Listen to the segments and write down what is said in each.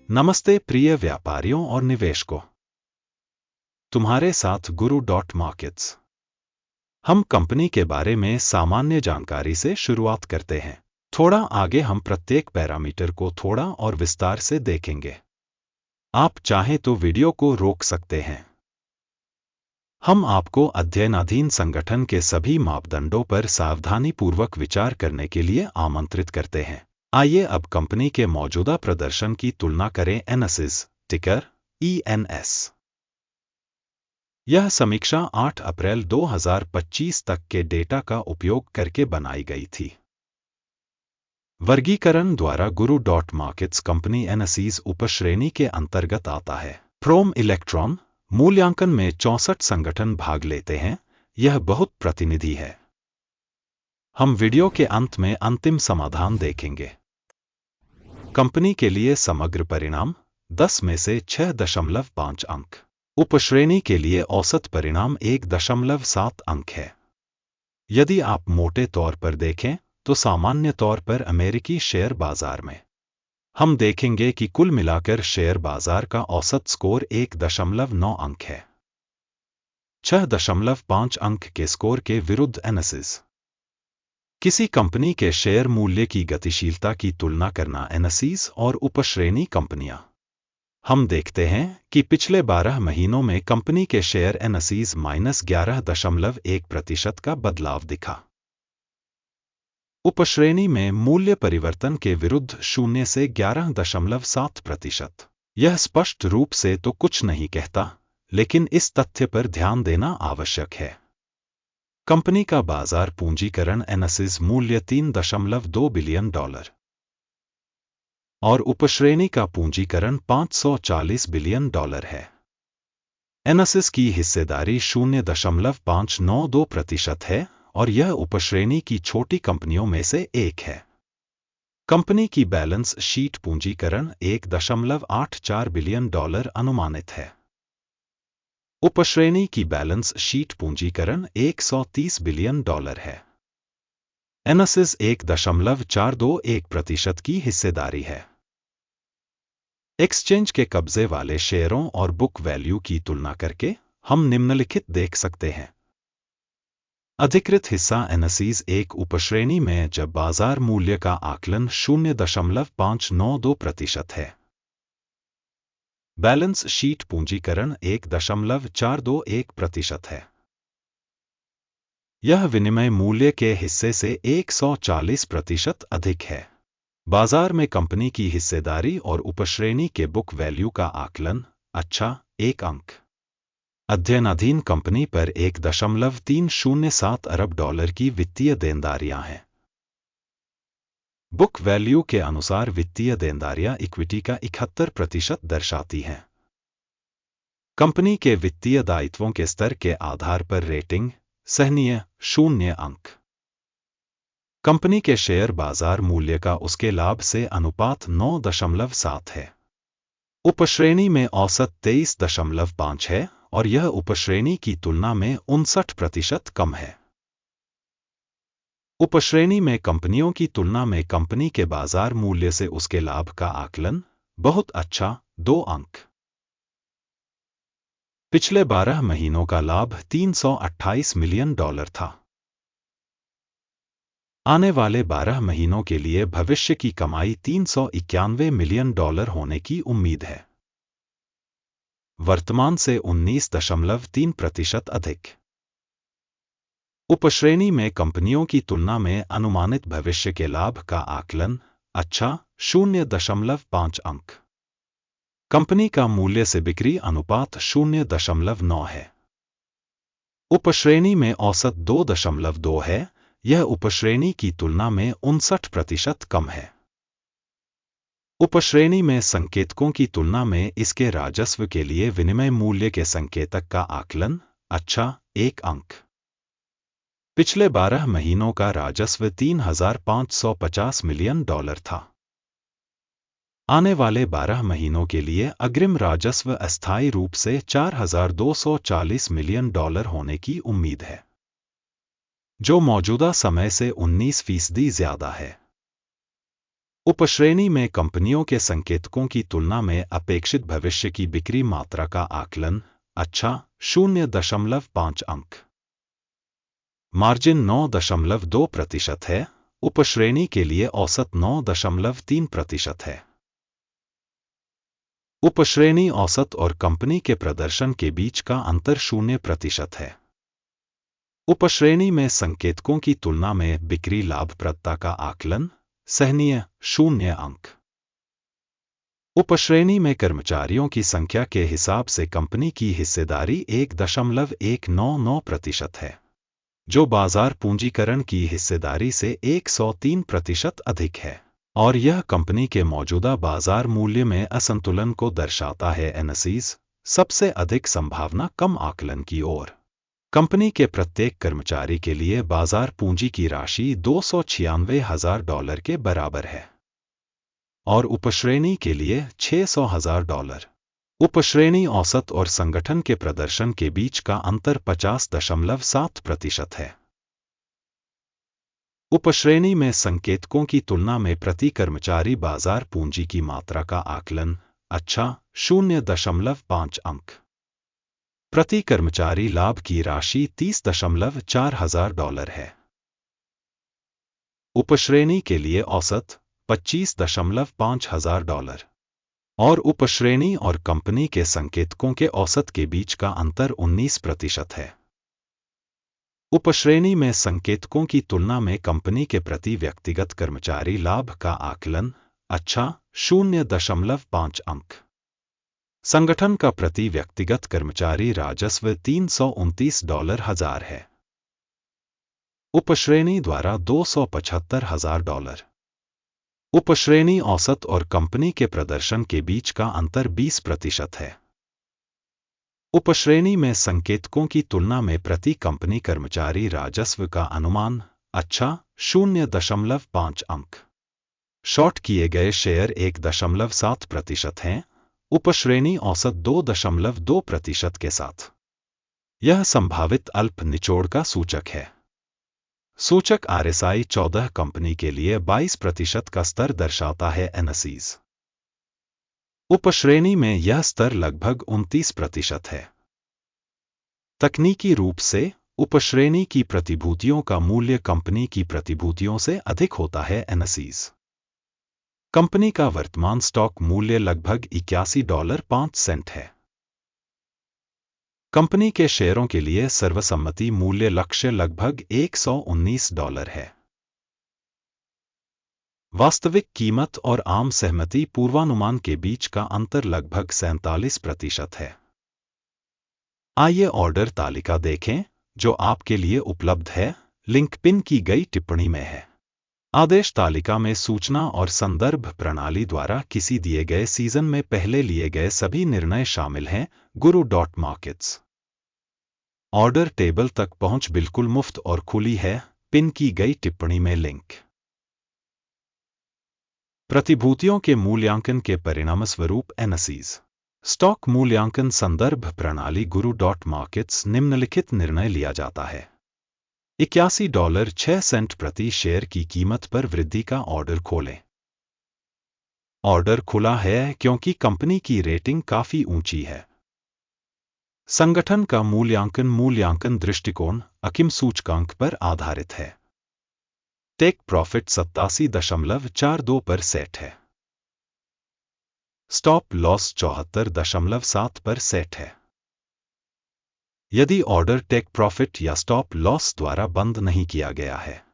नमस्ते प्रिय व्यापारियों और निवेशकों, तुम्हारे साथ गुरु डॉट मार्केट्स। हम कंपनी के बारे में सामान्य जानकारी से शुरुआत करते हैं। थोड़ा आगे हम प्रत्येक पैरामीटर को थोड़ा और विस्तार से देखेंगे। आप चाहें तो वीडियो को रोक सकते हैं। हम आपको अध्ययनाधीन संगठन के सभी मापदंडों पर सावधानीपूर्वक विचार करने के लिए आमंत्रित करते हैं। आइए अब कंपनी के मौजूदा प्रदर्शन की तुलना करें। एनएसिस टिकर ENS। यह समीक्षा 8 अप्रैल 2025 तक के डेटा का उपयोग करके बनाई गई थी। वर्गीकरण द्वारा गुरु डॉट मार्केट्स कंपनी एनएसिस उपश्रेणी के अंतर्गत आता है। प्रोम इलेक्ट्रॉन मूल्यांकन में 64 संगठन भाग लेते हैं। यह बहुत प्रतिनिधि है। हम वीडियो के अंत में अंतिम समाधान देखेंगे। कंपनी के लिए समग्र परिणाम 10 में से 6.5 अंक। उपश्रेणी के लिए औसत परिणाम 1.7 अंक है। यदि आप मोटे तौर पर देखें तो सामान्य तौर पर अमेरिकी शेयर बाजार में हम देखेंगे कि कुल मिलाकर शेयर बाजार का औसत स्कोर 1.9 अंक है। 6.5 अंक के स्कोर के विरुद्ध एनएसिस किसी कंपनी के शेयर मूल्य की गतिशीलता की तुलना करना। एनएसिस और उपश्रेणी कंपनियां हम देखते हैं कि पिछले 12 महीनों में कंपनी के शेयर एनएसिस -11.1% का बदलाव दिखा। उपश्रेणी में मूल्य परिवर्तन के विरुद्ध 0 से 11.7%। यह स्पष्ट रूप से तो कुछ नहीं कहता, लेकिन इस तथ्य पर ध्यान देना आवश्यक है। कंपनी का बाजार पूंजीकरण एनएसिस मूल्य $3.2 बिलियन और उपश्रेणी का पूंजीकरण $540 बिलियन है। एनएसिस की हिस्सेदारी 0.592% है और यह उपश्रेणी की छोटी कंपनियों में से एक है। कंपनी की बैलेंस शीट पूंजीकरण $1.84 बिलियन अनुमानित है। उपश्रेणी की बैलेंस शीट पूंजीकरण $130 बिलियन है। एनएसिस 1.421% की हिस्सेदारी है। एक्सचेंज के कब्जे वाले शेयरों और बुक वैल्यू की तुलना करके हम निम्नलिखित देख सकते हैं। अधिकृत हिस्सा एनएसिस एक उपश्रेणी में जब बाजार मूल्य का आकलन 0.592% है। बैलेंस शीट पूंजीकरण 1.421% है। यह विनिमय मूल्य के हिस्से से 140% अधिक है। बाजार में कंपनी की हिस्सेदारी और उपश्रेणी के बुक वैल्यू का आकलन 1 अंक। अध्ययनाधीन कंपनी पर $1.307 अरब की वित्तीय देनदारियां हैं। बुक वैल्यू के अनुसार वित्तीय देनदारियां इक्विटी का 71% दर्शाती हैं। कंपनी के वित्तीय दायित्वों के स्तर के आधार पर रेटिंग सहनीय 0 अंक। कंपनी के शेयर बाजार मूल्य का उसके लाभ से अनुपात 9.7 है। उपश्रेणी में औसत 23.5 है और यह उपश्रेणी की तुलना में 59% कम है। उपश्रेणी में कंपनियों की तुलना में कंपनी के बाजार मूल्य से उसके लाभ का आकलन बहुत अच्छा 2 अंक। पिछले 12 महीनों का लाभ $328 मिलियन था। आने वाले 12 महीनों के लिए भविष्य की कमाई $391 मिलियन होने की उम्मीद है। वर्तमान से 19.3% अधिक। उपश्रेणी में कंपनियों की तुलना में अनुमानित भविष्य के लाभ का आकलन अच्छा 0.5 अंक। कंपनी का मूल्य से बिक्री अनुपात 0.9 है। उपश्रेणी में औसत 2.2 है। यह उपश्रेणी की तुलना में 59% कम है। उपश्रेणी में संकेतकों की तुलना में इसके राजस्व के लिए विनिमय मूल्य के संकेतक का आकलन अच्छा 1 अंक। पिछले 12 महीनों का राजस्व $3,550 मिलियन था। आने वाले 12 महीनों के लिए अग्रिम राजस्व अस्थायी रूप से $4,240 मिलियन होने की उम्मीद है, जो मौजूदा समय से 19% ज्यादा है। उपश्रेणी में कंपनियों के संकेतकों की तुलना में अपेक्षित भविष्य की बिक्री मात्रा का आकलन। अच्छा, 0.5 अंक। मार्जिन 9.2% है। उपश्रेणी के लिए औसत 9.3% है। उपश्रेणी औसत और कंपनी के प्रदर्शन के बीच का अंतर 0% है। उपश्रेणी में संकेतकों की तुलना में बिक्री लाभप्रदता का आकलन। सहनीय, 0 अंक। उपश्रेणी में कर्मचारियों की संख्या के हिसाब से कंपनी की हिस्सेदारी 1.199% है, जो बाजार पूंजीकरण की हिस्सेदारी से 103% अधिक है, और यह कंपनी के मौजूदा बाजार मूल्य में असंतुलन को दर्शाता है। एनएसईज सबसे अधिक संभावना कम आकलन की ओर। कंपनी के प्रत्येक कर्मचारी के लिए बाजार पूंजी की राशि $296,000 के बराबर है, और उपश्रेणी के लिए $600,000। उपश्रेणी औसत और संगठन के प्रदर्शन के बीच का अंतर 50.7% है। उपश्रेणी में संकेतकों की तुलना में प्रति कर्मचारी बाजार पूंजी की मात्रा का आकलन। अच्छा, 0.5 अंक। प्रति कर्मचारी लाभ की राशि $30,400 है। उपश्रेणी के लिए औसत $25,500, और उपश्रेणी और कंपनी के संकेतकों के औसत के बीच का अंतर 19% है। उपश्रेणी में संकेतकों की तुलना में कंपनी के प्रति व्यक्तिगत कर्मचारी लाभ का आकलन। अच्छा, 0.5 अंक। संगठन का प्रति व्यक्तिगत कर्मचारी राजस्व $329,000 है। उपश्रेणी द्वारा $275,000। उपश्रेणी औसत और कंपनी के प्रदर्शन के बीच का अंतर 20% है। उपश्रेणी में संकेतकों की तुलना में प्रति कंपनी कर्मचारी राजस्व का अनुमान। अच्छा, 0.5 अंक। शॉर्ट किए गए शेयर 1.7% हैं। उपश्रेणी औसत 2.2% के साथ। यह संभावित अल्प निचोड़ का सूचक है। सूचक RSI 14 कंपनी के लिए 22% का स्तर दर्शाता है। एनएसईज उपश्रेणी में यह स्तर लगभग 29% है। तकनीकी रूप से उपश्रेणी की प्रतिभूतियों का मूल्य कंपनी की प्रतिभूतियों से अधिक होता है। एनएसईज कंपनी का वर्तमान स्टॉक मूल्य लगभग $81.05 है। कंपनी के शेयरों के लिए सर्वसम्मति मूल्य लक्ष्य लगभग $119 है। वास्तविक कीमत और आम सहमति पूर्वानुमान के बीच का अंतर लगभग 47% है। आइए ऑर्डर तालिका देखें, जो आपके लिए उपलब्ध है। लिंक पिन की गई टिप्पणी में है। आदेश तालिका में सूचना और संदर्भ प्रणाली द्वारा किसी दिए गए सीजन में पहले लिए गए सभी निर्णय शामिल हैं। Guru.markets ऑर्डर टेबल तक पहुंच बिल्कुल मुफ्त और खुली है। पिन की गई टिप्पणी में लिंक। प्रतिभूतियों के मूल्यांकन के परिणामस्वरूप एनएसईज स्टॉक मूल्यांकन संदर्भ प्रणाली Guru.markets निम्नलिखित निर्णय लिया जाता है। $81.06 प्रति शेयर की कीमत पर वृद्धि का ऑर्डर खोलें। ऑर्डर खुला है क्योंकि कंपनी की रेटिंग काफी ऊंची है। संगठन का मूल्यांकन दृष्टिकोण अकिम सूचकांक पर आधारित है। टेक प्रॉफिट 87.42 पर सेट है। स्टॉप लॉस 74.7 पर सेट है। यदि ऑर्डर टेक प्रॉफिट या स्टॉप लॉस द्वारा बंद नहीं किया गया है,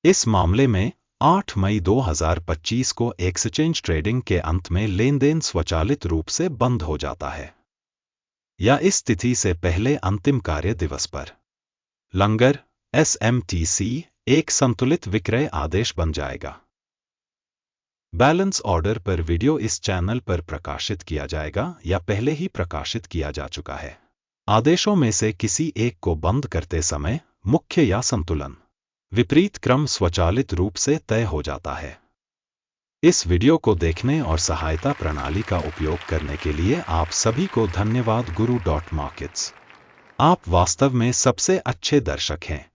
इस मामले में 8 मई 2025 को एक्सचेंज ट्रेडिंग के अंत में लेनदेन स्वचालित रूप से बंद हो जाता है, या इस तिथि से पहले अंतिम कार्य दिवस पर लंगर SMTC एक संतुलित विक्रय आदेश बन जाएगा। बैलेंस ऑर्डर पर वीडियो इस चैनल पर प्रकाशित किया जाएगा या पहले ही प्रकाशित किया जा चुका है। आदेशों में से किसी एक को बंद करते समय मुख्य या संतुलन विपरीत क्रम स्वचालित रूप से तय हो जाता है। इस वीडियो को देखने और सहायता प्रणाली का उपयोग करने के लिए आप सभी को धन्यवाद। Guru.markets आप वास्तव में सबसे अच्छे दर्शक हैं।